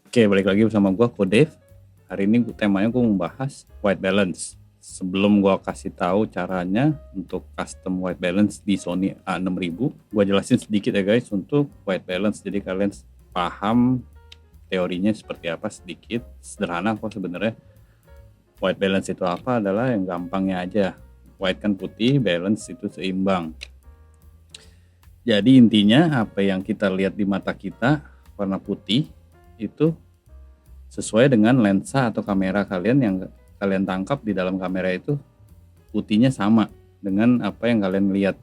Oke, balik lagi bersama gue, Kodev. Hari ini temanya gue membahas white balance. Sebelum gue kasih tahu caranya untuk custom white balance di Sony A6000, gue jelasin sedikit ya guys untuk white balance. Jadi kalian paham teorinya seperti apa sedikit. Sederhana kok sebenarnya. White balance itu apa adalah yang gampangnya aja. White kan putih, balance itu seimbang. Jadi intinya apa yang kita lihat di mata kita warna putih itu sesuai dengan lensa atau kamera kalian yang kalian tangkap di dalam kamera itu putihnya sama dengan apa yang kalian lihat.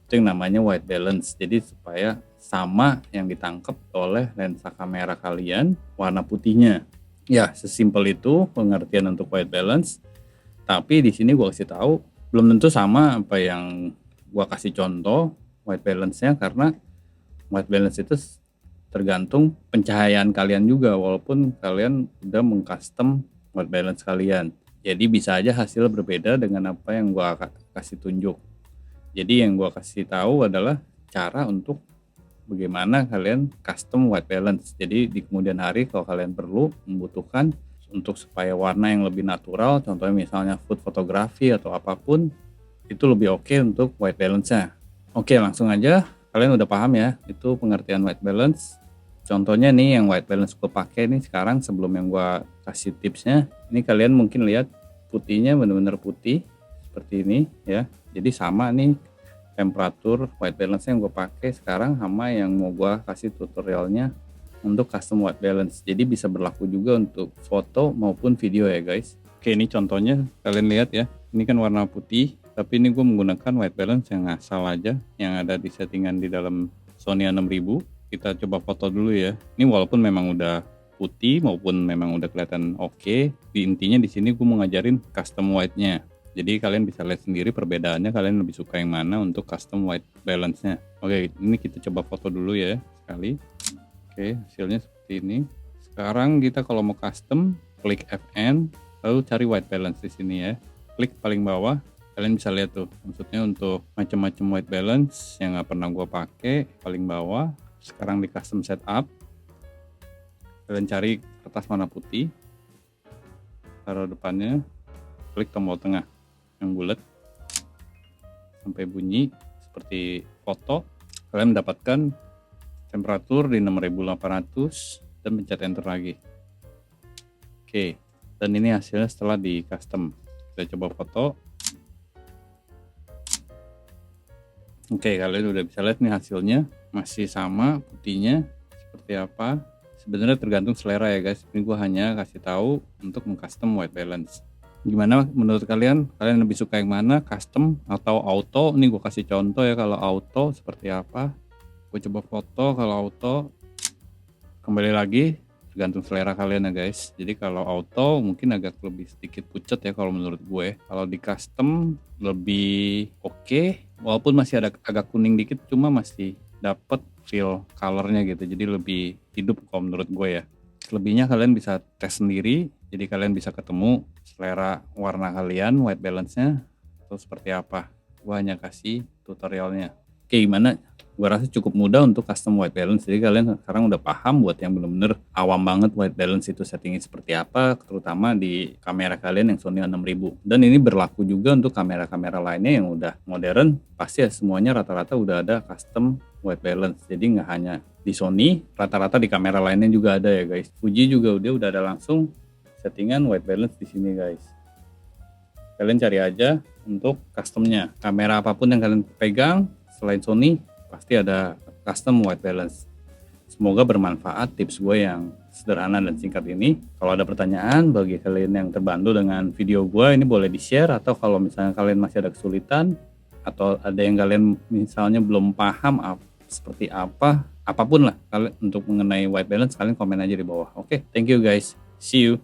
Itu yang namanya white balance. Jadi supaya sama yang ditangkap oleh lensa kamera kalian warna putihnya. Ya, sesimpel itu pengertian untuk white balance. Tapi di sini gue kasih tahu belum tentu sama apa yang gue kasih contoh white balance-nya, karena white balance itu tergantung pencahayaan kalian juga, walaupun kalian udah mengcustom white balance kalian. Jadi bisa aja hasil berbeda dengan apa yang gua kasih tunjuk. Jadi yang gua kasih tahu adalah cara untuk bagaimana kalian custom white balance. Jadi di kemudian hari kalau kalian perlu membutuhkan untuk supaya warna yang lebih natural, contohnya misalnya food photography atau apapun, itu lebih oke untuk white balance-nya. Oke, langsung aja. Kalian udah paham ya, itu pengertian white balance. Contohnya nih yang white balance gue pakai nih sekarang, sebelum yang gue kasih tipsnya. Ini kalian mungkin lihat putihnya benar-benar putih seperti ini ya. Jadi sama nih temperatur white balance yang gue pakai sekarang sama yang mau gue kasih tutorialnya untuk custom white balance. Jadi bisa berlaku juga untuk foto maupun video ya guys. Oke, ini contohnya kalian lihat ya. Ini kan warna putih, tapi ini gue menggunakan white balance yang asal aja, yang ada di settingan di dalam Sony A6000. Kita coba foto dulu ya. Ini walaupun memang udah putih maupun memang udah kelihatan oke, di intinya di sini gue mau ngajarin custom white-nya. Jadi kalian bisa lihat sendiri perbedaannya, kalian lebih suka yang mana untuk custom white balance-nya. Oke, ini kita coba foto dulu ya sekali. Oke, hasilnya seperti ini. Sekarang kita kalau mau custom, klik Fn, lalu cari white balance di sini ya. Klik paling bawah, kalian bisa lihat tuh, maksudnya untuk macam-macam white balance yang nggak pernah gue pakai, paling bawah. Sekarang di custom setup, kalian cari kertas warna putih, taruh depannya, klik tombol tengah yang bulat sampai bunyi seperti foto. Kalian mendapatkan temperatur di 6800 dan pencet enter lagi. Oke, dan ini hasilnya setelah di custom. Kita coba foto. Oke, kalian udah bisa lihat nih hasilnya masih sama putihnya seperti apa. Sebenarnya tergantung selera ya guys. Ini gue hanya kasih tahu untuk mengcustom white balance. Gimana menurut kalian? Kalian lebih suka yang mana? Custom atau auto? Ini gue kasih contoh ya, kalau auto seperti apa. Gue coba foto kalau auto. Kembali lagi tergantung selera kalian ya guys. Jadi kalau auto mungkin agak lebih sedikit pucat ya kalau menurut gue. Kalau di custom lebih oke, walaupun masih ada agak kuning dikit, cuma masih dapat feel colornya gitu. Jadi lebih hidup kalau menurut gue ya. Selebihnya kalian bisa tes sendiri. Jadi kalian bisa ketemu selera warna kalian, white balance-nya atau seperti apa. Gue hanya kasih tutorialnya. Oke, gimana? Gue rasa cukup mudah untuk custom white balance. Jadi kalian sekarang udah paham buat yang bener-bener awam banget white balance itu settingnya seperti apa, terutama di kamera kalian yang Sony A6000. Dan ini berlaku juga untuk kamera-kamera lainnya yang udah modern, pasti ya semuanya rata-rata udah ada custom white balance. Jadi nggak hanya di Sony, rata-rata di kamera lainnya juga ada ya guys. Fuji juga udah ada langsung settingan white balance di sini guys. Kalian cari aja untuk customnya. Kamera apapun yang kalian pegang selain Sony pasti ada custom white balance. Semoga bermanfaat tips gue yang sederhana dan singkat ini. Kalau ada pertanyaan bagi kalian yang terbantu dengan video gue, ini boleh di-share, atau kalau misalnya kalian masih ada kesulitan atau ada yang kalian misalnya belum paham seperti apa, apapun lah kalian untuk mengenai white balance, kalian komen aja di bawah. Oke, thank you guys. See you.